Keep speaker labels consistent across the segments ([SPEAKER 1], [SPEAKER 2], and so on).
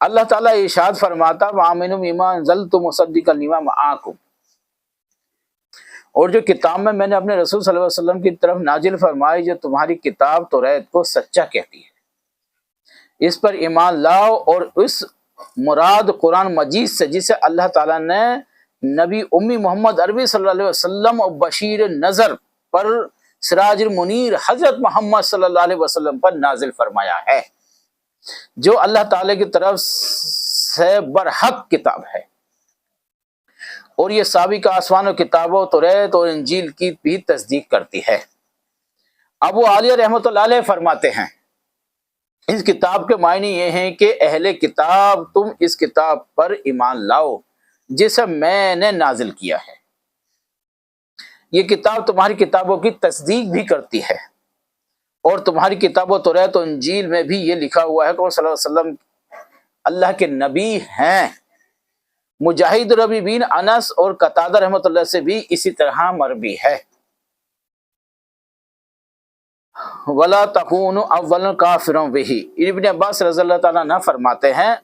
[SPEAKER 1] اللہ تعالیٰ ارشاد فرماتا وَآمِنُوا بِمَا أَنزَلْتُ مُصَدِّقًا لِمَا مَعَكُمْ، اور جو کتاب میں نے اپنے رسول صلی اللہ علیہ وسلم کی طرف نازل فرمائی جو تمہاری کتاب توریت کو سچا کہتی ہے، اس پر ایمان لاؤ، اور اس مراد قرآن مجید سے جسے اللہ تعالیٰ نے نبی امی محمد عربی صلی اللہ علیہ وسلم اور بشیر نذر پر سراج المنیر حضرت محمد صلی اللہ علیہ وسلم پر نازل فرمایا ہے، جو اللہ تعالیٰ کی طرف سے برحق کتاب ہے، اور یہ سابق آسمان و کتابوں توریت اور انجیل کی بھی تصدیق کرتی ہے۔ ابو عالیہ رحمۃ اللہ علیہ فرماتے ہیں اس کتاب کے معنی یہ ہیں کہ اہل کتاب تم اس کتاب پر ایمان لاؤ جسے میں نے نازل کیا ہے، یہ کتاب تمہاری کتابوں کی تصدیق بھی کرتی ہے، اور تمہاری کتابوں توریت و انجیل میں بھی یہ لکھا ہوا ہے کہ وہ صلی اللہ علیہ وسلم اللہ کے نبی ہیں۔ مجاہد ربی بن انس اور قتادہ رحمۃ اللہ سے بھی اسی طرح مروی ہے۔ وَلَا تَكُونُوا أَوَّلَ كَافِرًا بِهِ، ابن عباس رضی اللہ تعالیٰ عنہ فرماتے ہیں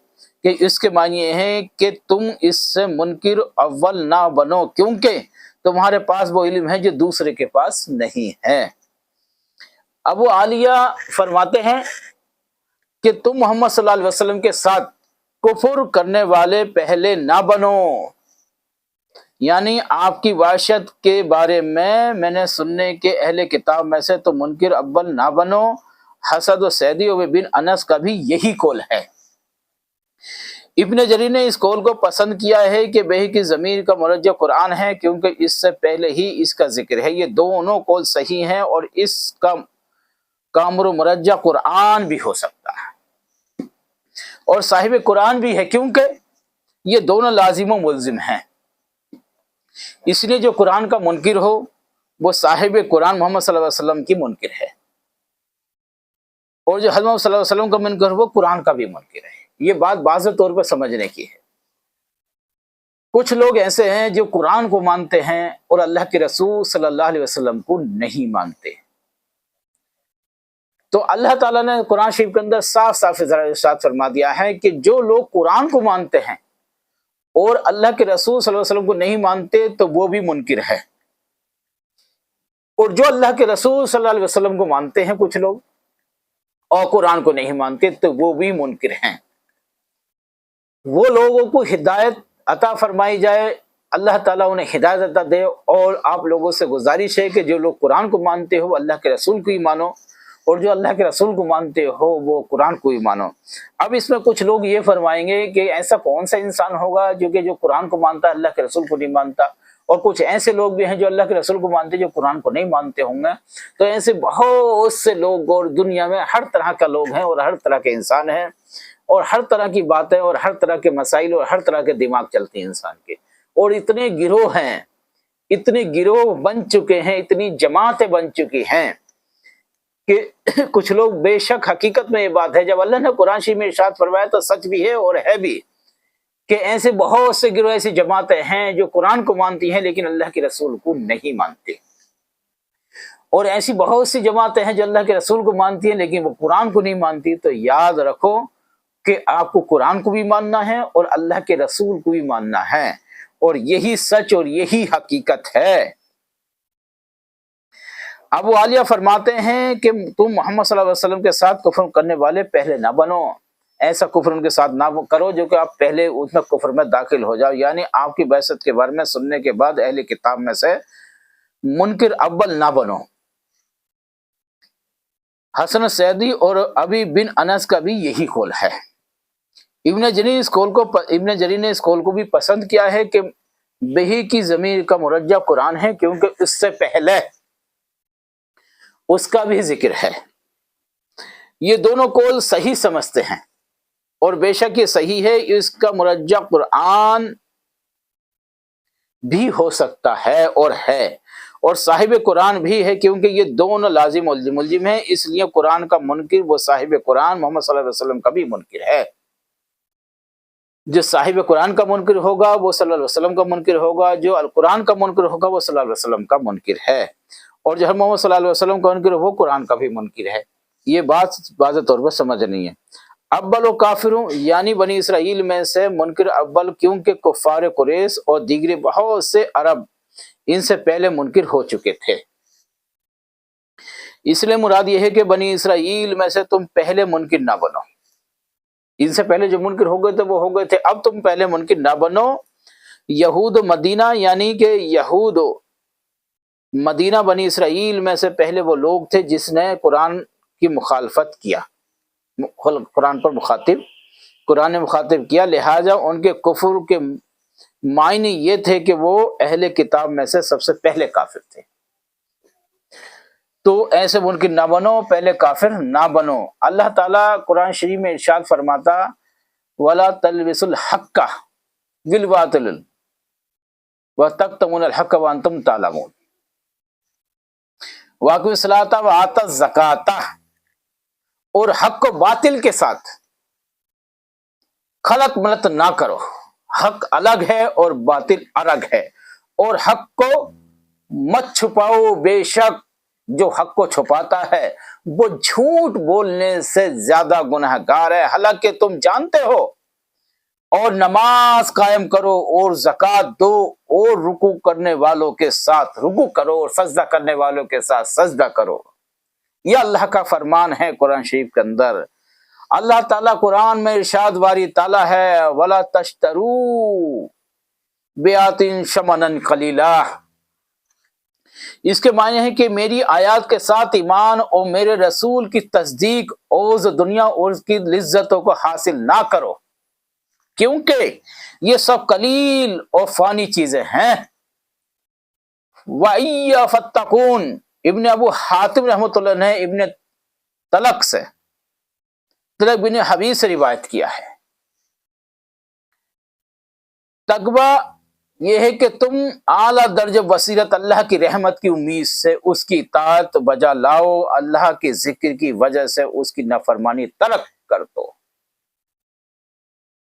[SPEAKER 1] کہ اس کے معنی یہ ہے کہ تم اس سے منکر اول نہ بنو، کیونکہ تمہارے پاس وہ علم ہے جو دوسرے کے پاس نہیں ہے۔ ابو عالیہ فرماتے ہیں کہ تم محمد صلی اللہ علیہ وسلم کے ساتھ کفر کرنے والے پہلے نہ بنو، یعنی آپ کی وحشت کے بارے میں نے سننے کے اہل کتاب میں سے تو منکر اول نہ بنو۔ حسد و سیدی و بن انس کا بھی یہی قول ہے۔ ابن جریر نے اس قول کو پسند کیا ہے کہ بہی کی ضمیر کا مرجع قرآن ہے، کیونکہ اس سے پہلے ہی اس کا ذکر ہے۔ یہ دونوں قول صحیح ہیں، اور اس کا کامر و مرجع قرآن بھی ہو سکتا ہے اور صاحب قرآن بھی ہے، کیونکہ یہ دونوں لازم و ملزم ہیں۔ اس لیے جو قرآن کا منکر ہو وہ صاحب قرآن محمد صلی اللہ علیہ وسلم کی منکر ہے، اور جو حضرت محمد صلی اللہ علیہ وسلم کا منکر ہو وہ قرآن کا بھی منکر ہے۔ یہ بات واضح طور پر سمجھنے کی ہے۔ کچھ لوگ ایسے ہیں جو قرآن کو مانتے ہیں اور اللہ کے رسول صلی اللہ علیہ وسلم کو نہیں مانتے، تو اللہ تعالیٰ نے قرآن شریف کے اندر صاف صاف ارشاد فرما دیا ہے کہ جو لوگ قرآن کو مانتے ہیں اور اللہ کے رسول صلی اللہ علیہ وسلم کو نہیں مانتے تو وہ بھی منکر ہے، اور جو اللہ کے رسول صلی اللہ علیہ وسلم کو مانتے ہیں کچھ لوگ اور قرآن کو نہیں مانتے تو وہ بھی منکر ہیں۔ وہ لوگوں کو ہدایت عطا فرمائی جائے، اللہ تعالیٰ انہیں ہدایت عطا دے، اور آپ لوگوں سے گزارش ہے کہ جو لوگ قرآن کو مانتے ہو اللہ کے رسول کو ہی مانو، اور جو اللہ کے رسول کو مانتے ہو وہ قرآن کو ہی مانو۔ اب اس میں کچھ لوگ یہ فرمائیں گے کہ ایسا کون سا انسان ہوگا جو قرآن کو مانتا ہے اللہ کے رسول کو نہیں مانتا، اور کچھ ایسے لوگ بھی ہیں جو اللہ کے رسول کو مانتے جو قرآن کو نہیں مانتے ہوں گے۔ تو ایسے بہت سے لوگ اور دنیا میں ہر طرح کا لوگ ہیں اور ہر طرح کے انسان ہیں، اور ہر طرح کی باتیں اور ہر طرح کے مسائل اور ہر طرح کے دماغ چلتے ہیں انسان کے، اور اتنے گروہ ہیں، اتنے گروہ بن چکے ہیں، اتنی جماعتیں بن چکی ہیں کہ کچھ لوگ بے شک حقیقت میں یہ بات ہے، جب اللہ نے قرآن شریف میں ارشاد فرمایا تو سچ بھی ہے اور ہے بھی، کہ ایسے بہت سے گروہ ایسی جماعتیں ہیں جو قرآن کو مانتی ہیں لیکن اللہ کے رسول کو نہیں مانتے، اور ایسی بہت سی جماعتیں ہیں جو اللہ کے رسول کو مانتی ہیں لیکن وہ قرآن کو نہیں مانتی۔ تو یاد رکھو کہ آپ کو قرآن کو بھی ماننا ہے اور اللہ کے رسول کو بھی ماننا ہے، اور یہی سچ اور یہی حقیقت ہے۔ ابو عالیہ فرماتے ہیں کہ تم محمد صلی اللہ علیہ وسلم کے ساتھ کفر کرنے والے پہلے نہ بنو، ایسا کفر ان کے ساتھ نہ کرو جو کہ آپ پہلے اس میں کفر میں داخل ہو جاؤ، یعنی آپ کی بعثت کے بارے میں سننے کے بعد اہل کتاب میں سے منکر اول نہ بنو۔ حسن سیدی اور ابی بن انس کا بھی یہی قول ہے۔ ابن جریر نے اس قول کو بھی پسند کیا ہے کہ بہی کی ضمیر کا مرجع قرآن ہے، کیونکہ اس سے پہلے اس کا بھی ذکر ہے۔ یہ دونوں قول صحیح سمجھتے ہیں، اور بے شک یہ صحیح ہے، اس کا مرجع قرآن بھی ہو سکتا ہے اور ہے، اور صاحب قرآن بھی ہے، کیونکہ یہ دونوں لازم ملزم ہیں، اس لیے قرآن کا منکر وہ صاحب قرآن محمد صلی اللہ علیہ وسلم کا بھی منکر ہے۔ جو صاحب قرآن کا منکر ہوگا وہ صلی اللہ علیہ وسلم کا منکر ہوگا، جو القرآن کا منکر ہوگا وہ صلی اللہ علیہ وسلم کا منکر ہے، اور جو محمد صلی اللہ علیہ وسلم کا منکر ہے وہ قرآن کا بھی منکر ہے۔ یہ بات واضح طور پر سمجھنی ہے۔ اول و کافروں یعنی بنی اسرائیل میں سے منکر اول، کیونکہ کفار قریش اور دیگر بہت سے عرب ان سے پہلے منکر ہو چکے تھے، اس لیے مراد یہ ہے کہ بنی اسرائیل میں سے تم پہلے منکر نہ بنو۔ ان سے پہلے جو منکر ہو گئے تھے وہ ہو گئے تھے، اب تم پہلے منکر نہ بنو۔ یہود مدینہ یعنی کہ یہود مدینہ بنی اسرائیل میں سے پہلے وہ لوگ تھے جس نے قرآن کی مخالفت کیا، قرآن پر قرآن نے مخاطب کیا، لہٰذا ان کے کفر کے معنی یہ تھے کہ وہ اہل کتاب میں سے سب سے پہلے کافر تھے۔ تو ایسے منکر نہ بنو، پہلے کافر نہ بنو۔ اللہ تعالیٰ قرآن شریف میں ارشاد فرماتا وَلَا تَلْبِسُوا الْحَقَّ بِالْبَاطِلِ وَتَكْتُمُونَ الْحَقَّ وَأَنْتُمْ تَعْلَمُونَ وَأَقِیمُوا الصَّلَاةَ وَآتُوا الزَّکَاةَ، اور حق کو باطل کے ساتھ خلط ملط نہ کرو۔ حق الگ ہے اور باطل الگ ہے، اور حق کو مت چھپاؤ، بے شک جو حق کو چھپاتا ہے وہ جھوٹ بولنے سے زیادہ گناہ گار ہے، حالانکہ تم جانتے ہو۔ اور نماز قائم کرو اور زکوٰۃ دو، اور رکوع کرنے والوں کے ساتھ رکوع کرو اور سجدہ کرنے والوں کے ساتھ سجدہ کرو۔ یہ اللہ کا فرمان ہے قرآن شریف کے اندر۔ اللہ تعالیٰ قرآن میں ارشاد باری تعالیٰ ہے وَلَا تَشْتَرُوا بِآیَاتِی ثَمَنًا قَلِیلًا، اس کے معنی ہے کہ میری آیات کے ساتھ ایمان اور میرے رسول کی تصدیق اور دنیا اور اس کی لذتوں کو حاصل نہ کرو، کیونکہ یہ سب قلیل اور فانی چیزیں ہیں۔ وَإِيَّا فَاتَّقُونَ، ابن ابو حاتم رحمۃ اللہ نے ابن طلق بن حبیب سے روایت کیا ہے، تقویٰ یہ ہے کہ تم اعلیٰ درجہ بصیرت اللہ کی رحمت کی امید سے اس کی اطاعت بجا لاؤ، اللہ کے ذکر کی وجہ سے اس کی نافرمانی ترک کر دو۔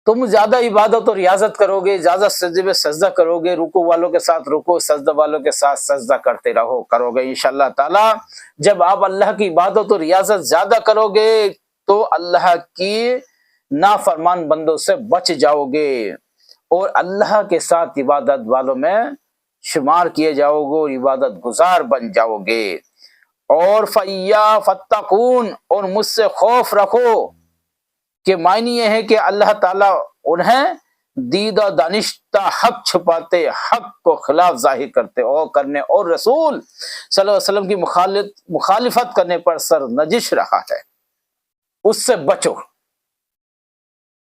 [SPEAKER 1] تم زیادہ عبادت اور ریاضت کرو گے، زیادہ سجدے میں سجدہ کرو گے، رکوع والوں کے ساتھ رکوع، سجدہ والوں کے ساتھ سجدہ کرتے کرو گے انشاءاللہ تعالی۔ جب آپ اللہ کی عبادت اور ریاضت زیادہ کرو گے تو اللہ کی نافرمان بندوں سے بچ جاؤ گے اور اللہ کے ساتھ عبادت والوں میں شمار کیے جاؤ گے اور عبادت گزار بن جاؤ گے۔ اور فَإِيَّا فَاتَّقُونَ، اور مجھ سے خوف رکھو، کہ معنی یہ ہے کہ اللہ تعالیٰ انہیں دیدہ دانشتہ حق چھپاتے، حق کو خلاف ظاہر کرتے اور کرنے اور رسول صلی اللہ علیہ وسلم کی مخالفت کرنے پر سرنجش رہا ہے، اس سے بچو،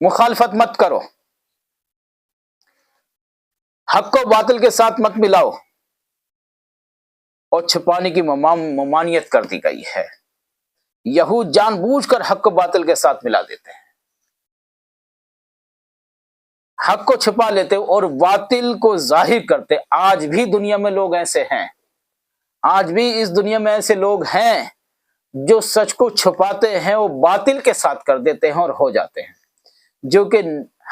[SPEAKER 1] مخالفت مت کرو، حق کو باطل کے ساتھ مت ملاؤ، اور چھپانے کی ممانعت کر دی گئی ہے۔ یہود جان بوجھ کر حق کو باطل کے ساتھ ملا دیتے ہیں، حق کو چھپا لیتے اور باطل کو ظاہر کرتے۔ آج بھی دنیا میں لوگ ایسے ہیں، آج بھی اس دنیا میں ایسے لوگ ہیں جو سچ کو چھپاتے ہیں اور باطل کے ساتھ کر دیتے ہیں اور ہو جاتے ہیں، جو کہ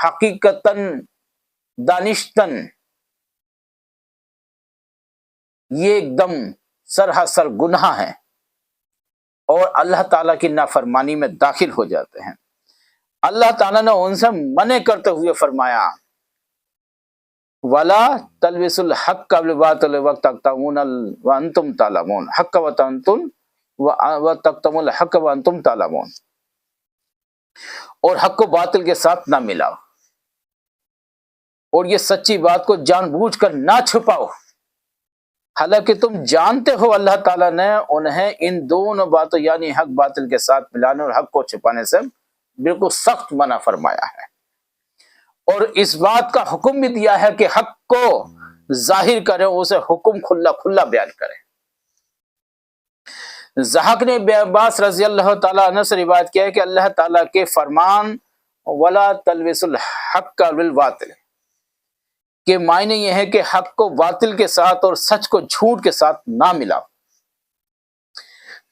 [SPEAKER 1] حقیقتاً دانشتاً یہ ایک دم سراسر گناہ ہے اور اللہ تعالیٰ کی نافرمانی میں داخل ہو جاتے ہیں۔ اللہ تعالیٰ نے ان سے منع کرتے ہوئے فرمایا وَلَا تَلْبِسُوا الْحَقَّ بِالْبَاطِلِ وَتَكْتُمُونَ وَأَنْتُمْ تَعْلَمُونَ حق وَتَكْتُمُونَ الْحَقَّ وَأَنْتُمْ تَعْلَمُونَ، اور حق کو باطل کے ساتھ نہ ملاؤ اور یہ سچی بات کو جان بوجھ کر نہ چھپاؤ، حالانکہ تم جانتے ہو اللہ تعالیٰ نے انہیں ان دونوں باتوں یعنی حق باطل کے ساتھ ملانے اور حق کو چھپانے سے بالکل سخت منع فرمایا ہے، اور اس بات کا حکم بھی دیا ہے کہ حق کو ظاہر کریں، اسے حکم کھلا کھلا بیان کریں۔ ضحاک نے ابن عباس رضی اللہ تعالیٰ عنہ سے روایت کیا ہے کہ اللہ تعالیٰ کے فرمان وَلَا تَلْبِسُوا الْحَقَّ بِالْبَاطِلِ کے معنی یہ ہے کہ حق کو باطل کے ساتھ اور سچ کو جھوٹ کے ساتھ نہ ملاؤ۔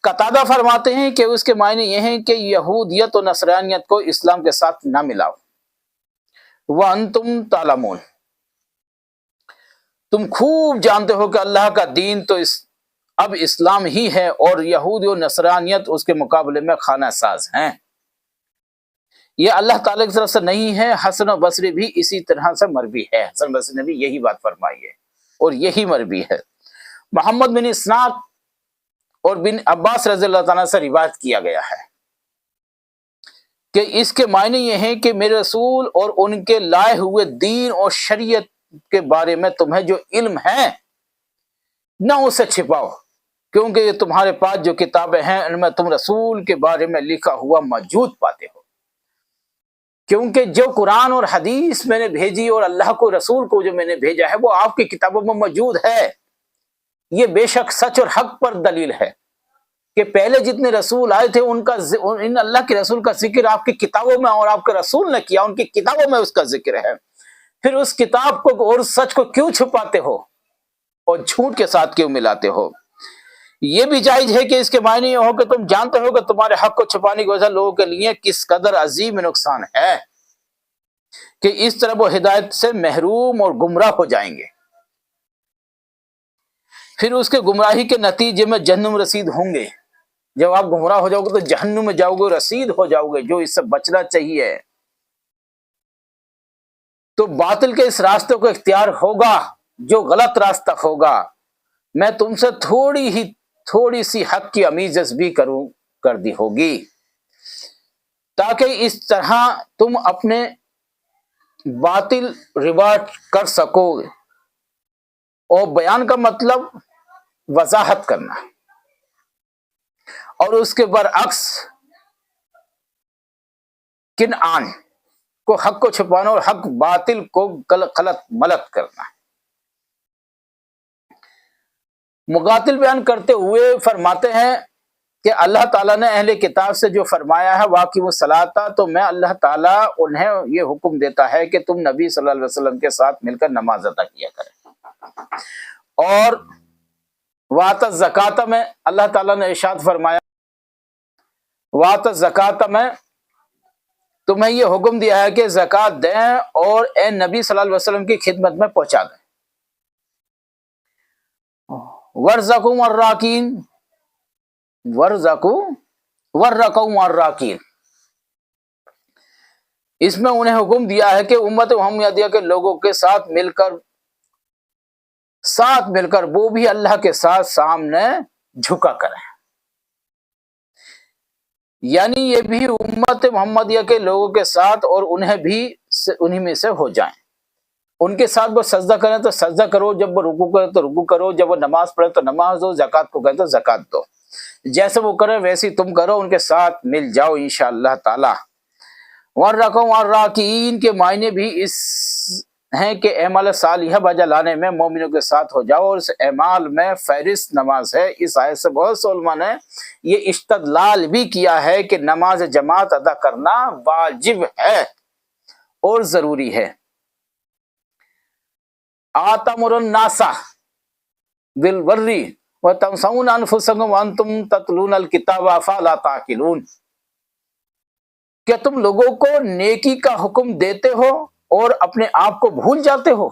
[SPEAKER 1] قتادہ فرماتے ہیں کہ اس کے معنی یہ ہیں کہ یہودیت و نصرانیت کو اسلام کے ساتھ نہ ملاؤ۔ وَأَنْتُمْ تَعْلَمُونَ، تم خوب جانتے ہو کہ اللہ کا دین تو اب اسلام ہی ہے اور یہود و نصرانیت اس کے مقابلے میں خانہ ساز ہیں۔ یہ اللہ تعالیٰ کی طرف سے نہیں ہے۔ حسن بصری بھی اسی طرح سے مروی ہے، حسن بصری نے بھی یہی بات فرمائی ہے اور یہی مروی ہے۔ محمد بن اسحاق اور بن عباس رضی اللہ تعالیٰ سے روایت کیا گیا ہے کہ اس کے معنی یہ ہیں کہ میرے رسول اور ان کے لائے ہوئے دین اور شریعت کے بارے میں تمہیں جو علم ہے نہ اسے چھپاؤ، کیونکہ یہ تمہارے پاس جو کتابیں ہیں ان میں تم رسول کے بارے میں لکھا ہوا موجود پاتے ہو، کیونکہ جو قرآن اور حدیث میں نے بھیجی اور اللہ کو رسول کو جو میں نے بھیجا ہے وہ آپ کی کتابوں میں موجود ہے۔ یہ بے شک سچ اور حق پر دلیل ہے کہ پہلے جتنے رسول آئے تھے ان اللہ کے رسول کا ذکر آپ کی کتابوں میں اور آپ کے رسول نے کیا، ان کی کتابوں میں اس کا ذکر ہے، پھر اس کتاب کو اور سچ کو کیوں چھپاتے ہو اور جھوٹ کے ساتھ کیوں ملاتے ہو؟ یہ بھی جائز ہے کہ اس کے معنی یہ ہو کہ تم جانتے ہو کہ تمہارے حق کو چھپانے کی وجہ لوگوں کے لیے کس قدر عظیم نقصان ہے کہ اس طرح وہ ہدایت سے محروم اور گمراہ ہو جائیں گے، پھر اس کے گمراہی کے نتیجے میں جہنم رسید ہوں گے۔ جب آپ گمراہ ہو جاؤ گے تو جہنم میں جاؤ گے، رسید ہو جاؤ گے، جو اس سے بچنا چاہیے۔ تو باطل کے اس راستے کو اختیار ہوگا جو غلط راستہ ہوگا، میں تم سے تھوڑی سی حق کی امیزش بھی کر دی ہوگی، تاکہ اس طرح تم اپنے باطل رواج کر سکو۔ اور بیان کا مطلب وضاحت کرنا، اور اس کے برعکس کنعان کو حق کو چھپانا اور حق باطل کو غلط ملت کرنا۔ مقاتل بیان کرتے ہوئے فرماتے ہیں کہ اللہ تعالیٰ نے اہل کتاب سے جو فرمایا ہے واقعی الصلاۃ، تو میں اللہ تعالیٰ انہیں یہ حکم دیتا ہے کہ تم نبی صلی اللہ علیہ وسلم کے ساتھ مل کر نماز ادا کیا کریں، اور وآت الزکوٰۃ میں اللہ تعالیٰ نے ارشاد فرمایا وآت الزکوٰۃ میں تمہیں یہ حکم دیا ہے کہ زکوٰۃ دیں اور اے نبی صلی اللہ علیہ وسلم کی خدمت میں پہنچا دیں۔ وَارْزَقُوا الراکین، اس میں انہیں حکم دیا ہے کہ امت محمدیہ کے لوگوں کے ساتھ مل کر وہ بھی اللہ کے ساتھ سامنے جھکا کریں، یعنی یہ بھی امت محمدیہ کے لوگوں کے ساتھ اور انہیں میں سے ہو جائیں۔ ان کے ساتھ وہ سجدہ کریں تو سجدہ کرو، جب وہ رکوع کرے تو رکوع کرو، جب وہ نماز پڑھے تو نماز دو، زکوٰۃ کو کہیں تو زکوٰۃ دو، جیسے وہ کرے ویسے تم کرو، ان کے ساتھ مل جاؤ انشاءاللہ تعالی۔ وَارْزَقُوا الراکین کے معنی بھی اس ہیں کہ اعمال صالحہ بجا لانے میں مومنوں کے ساتھ ہو جاؤ، اور اس اعمال میں فہرست نماز ہے۔ اس آیت سے بہت سے علماء نے یہ استدلال بھی کیا ہے کہ نماز جماعت ادا کرنا واجب ہے اور ضروری ہے۔ آتَمُرُ النَّاسَ بِالْبِرِّ وَتَنْسَوْنَ أَنفُسَكُمْ وَأَنْتُمْ تَتْلُونَ الْكِتَابَ أَفَلَا تَعْقِلُونَ، کیا تم لوگوں کو نیکی کا حکم دیتے ہو اور اپنے آپ کو بھول جاتے ہو،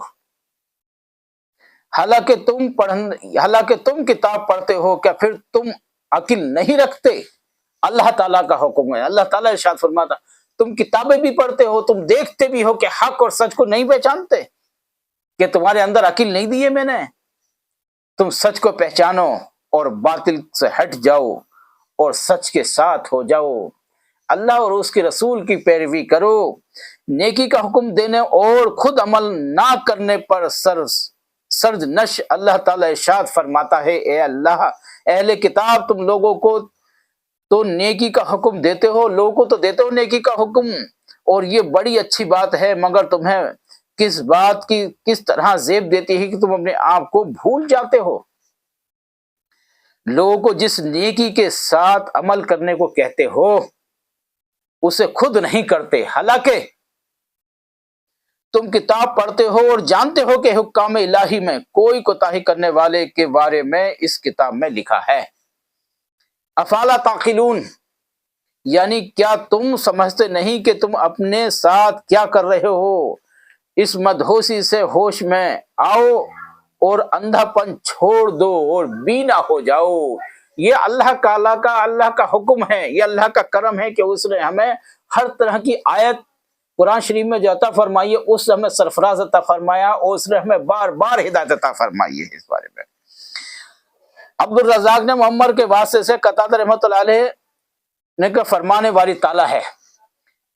[SPEAKER 1] حالانکہ تم کتاب پڑھتے ہو، کیا پھر تم عقل نہیں رکھتے؟ اللہ تعالیٰ کا حکم ہے۔ اللہ تعالیٰ ارشاد فرماتا تم کتابیں بھی پڑھتے ہو، تم دیکھتے بھی ہو کہ حق اور سچ کو نہیں پہچانتے، کہ تمہارے اندر عقل نہیں دی ہے میں نے؟ تم سچ کو پہچانو اور باطل سے ہٹ جاؤ اور سچ کے ساتھ ہو جاؤ، اللہ اور اس کے رسول کی پیروی کرو، نیکی کا حکم دینے اور خود عمل نہ کرنے پر سرزنش۔ اللہ تعالیٰ ارشاد فرماتا ہے اے اللہ، اہل کتاب تم لوگوں کو تو نیکی کا حکم دیتے ہو، لوگوں کو تو دیتے ہو نیکی کا حکم، اور یہ بڑی اچھی بات ہے، مگر تمہیں کس بات کی کس طرح زیب دیتی ہے کہ تم اپنے آپ کو بھول جاتے ہو۔ لوگوں کو جس نیکی کے ساتھ عمل کرنے کو کہتے ہو اسے خود نہیں کرتے، حالانکہ تم کتاب پڑھتے ہو اور جانتے ہو کہ حکام الہی میں کوئی کوتاہی کرنے والے کے بارے میں اس کتاب میں لکھا ہے۔ افلا تعقلون، یعنی کیا تم سمجھتے نہیں کہ تم اپنے ساتھ کیا کر رہے ہو؟ اس مدہوشی سے ہوش میں آؤ اور اندھا پن چھوڑ دو اور بینا ہو جاؤ، یہ اللہ کا حکم ہے، یہ اللہ کا کرم ہے کہ اس نے ہمیں ہر طرح کی آیت قرآن شریف میں جو عطا فرمائی ہے اس سے ہمیں سرفراز عطا فرمایا، اور اس نے ہمیں بار بار ہدایت عطا فرمائی ہے۔ اس بارے میں عبد الرزاق نے معمر کے واسطے سے قتادہ رحمۃ اللہ علیہ نے کہ فرمانے والی تعالیٰ ہے،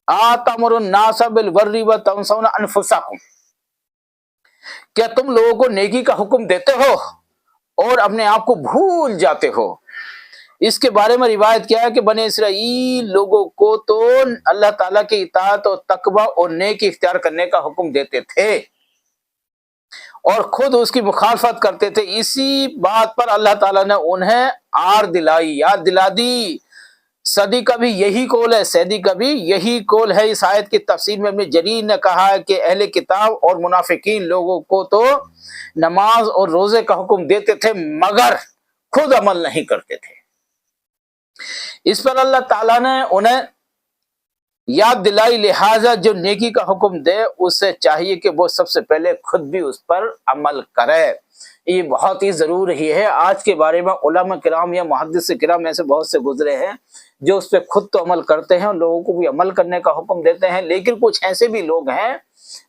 [SPEAKER 1] آتمر الناس بالبر وتنسون انفسکم، کیا تم لوگوں کو نیکی کا حکم دیتے ہو اور اپنے آپ کو بھول جاتے ہو؟ اس کے بارے میں روایت کیا ہے کہ بنی اسرائیل لوگوں کو تو اللہ تعالیٰ کی اطاعت اور تقوی اور نیکی اختیار کرنے کا حکم دیتے تھے اور خود اس کی مخالفت کرتے تھے۔ اسی بات پر اللہ تعالیٰ نے انہیں آر دلائی، یاد دلا دی۔ صدی کا بھی یہی قول ہے، سیدی کا بھی یہی قول ہے۔ اس آیت کی تفسیر میں ابن جریر نے کہا ہے کہ اہل کتاب اور منافقین لوگوں کو تو نماز اور روزے کا حکم دیتے تھے مگر خود عمل نہیں کرتے تھے۔ اس پر اللہ تعالیٰ نے انہیں یاد دلائی، لہٰذا جو نیکی کا حکم دے اسے چاہیے کہ وہ سب سے پہلے خود بھی اس پر عمل کرے۔ یہ بہت ہی ضروری ہے۔ آج کے بارے میں علماء کرام یا محدث کرام ایسے بہت سے گزرے ہیں جو اس پہ خود تو عمل کرتے ہیں اور لوگوں کو بھی عمل کرنے کا حکم دیتے ہیں، لیکن کچھ ایسے بھی لوگ ہیں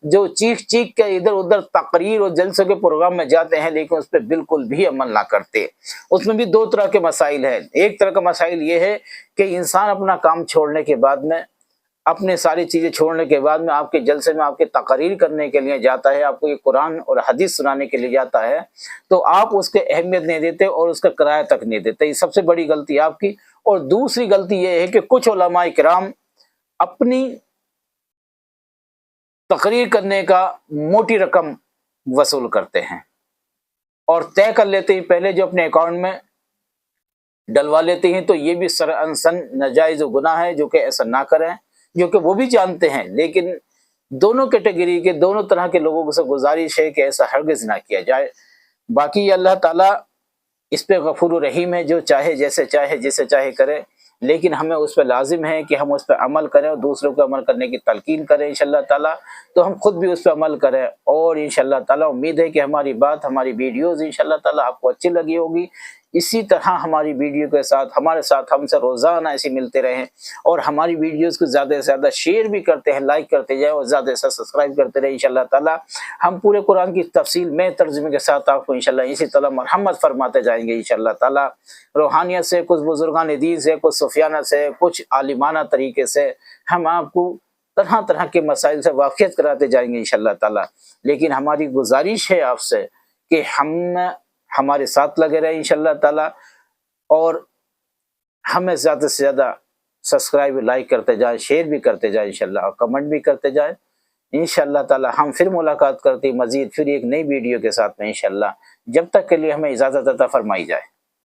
[SPEAKER 1] جو چیخ کے ادھر ادھر تقریر اور جلسوں کے پروگرام میں جاتے ہیں لیکن اس پہ بالکل بھی عمل نہ کرتے۔ اس میں بھی دو طرح کے مسائل ہیں۔ ایک طرح کا مسائل یہ ہے کہ انسان اپنا کام چھوڑنے کے بعد میں، اپنے ساری چیزیں چھوڑنے کے بعد میں آپ کے جلسے میں آپ کے تقریر کرنے کے لیے جاتا ہے، آپ کو یہ قرآن اور حدیث سنانے کے لیے جاتا ہے، تو آپ اس کے اہمیت نہیں دیتے اور اس کا کرایہ تک نہیں دیتے۔ یہ سب سے بڑی غلطی آپ کی۔ اور دوسری غلطی یہ ہے کہ کچھ علماء کرام اپنی تقریر کرنے کا موٹی رقم وصول کرتے ہیں اور طے کر لیتے ہیں پہلے جو اپنے اکاؤنٹ میں ڈلوا لیتے ہیں، تو یہ بھی سرانسن ناجائز و گناہ ہے جو کہ ایسا نہ کریں، جو کہ وہ بھی جانتے ہیں، لیکن دونوں کیٹیگری کے دونوں طرح کے لوگوں سے گزارش ہے کہ ایسا ہرگز نہ کیا جائے۔ باقی اللہ تعالیٰ اس پہ غفور و رحیم ہے، جو چاہے جیسے چاہے جسے چاہے کرے، لیکن ہمیں اس پہ لازم ہے کہ ہم اس پہ عمل کریں اور دوسروں کو عمل کرنے کی تلقین کریں انشاءاللہ تعالیٰ، تو ہم خود بھی اس پہ عمل کریں۔ اور انشاءاللہ تعالیٰ امید ہے کہ ہماری بات، ہماری ویڈیوز انشاءاللہ تعالیٰ آپ کو اچھی لگی ہوگی۔ اسی طرح ہماری ویڈیو کے ساتھ ہمارے ساتھ ہم سے روزانہ ایسے ملتے رہیں اور ہماری ویڈیوز کو زیادہ سے زیادہ شیئر بھی کرتے ہیں، لائک کرتے جائیں اور زیادہ سے سبسکرائب کرتے رہیں انشاءاللہ تعالیٰ۔ ہم پورے قرآن کی تفصیل میں ترجمے کے ساتھ آپ کو انشاءاللہ اسی طرح مرحمت فرماتے جائیں گے انشاءاللہ تعالیٰ۔ روحانیت سے، کچھ بزرگان دین سے، کچھ صوفیانہ سے، کچھ عالمانہ طریقے سے ہم آپ کو طرح طرح کے مسائل سے واقفیت کراتے جائیں گے انشاءاللہ تعالیٰ۔ لیکن ہماری گزارش ہے آپ سے کہ ہمارے ساتھ لگے رہیں انشاءاللہ تعالیٰ اور ہمیں زیادہ سے زیادہ سبسکرائب لائک کرتے جائیں، شیئر بھی کرتے جائیں انشاءاللہ اور کمنٹ بھی کرتے جائیں انشاءاللہ تعالیٰ۔ ہم پھر ملاقات کرتے ہیں مزید پھر ایک نئی ویڈیو کے ساتھ میں انشاءاللہ۔ جب تک کے لیے ہمیں اجازت عطا فرمائی جائے۔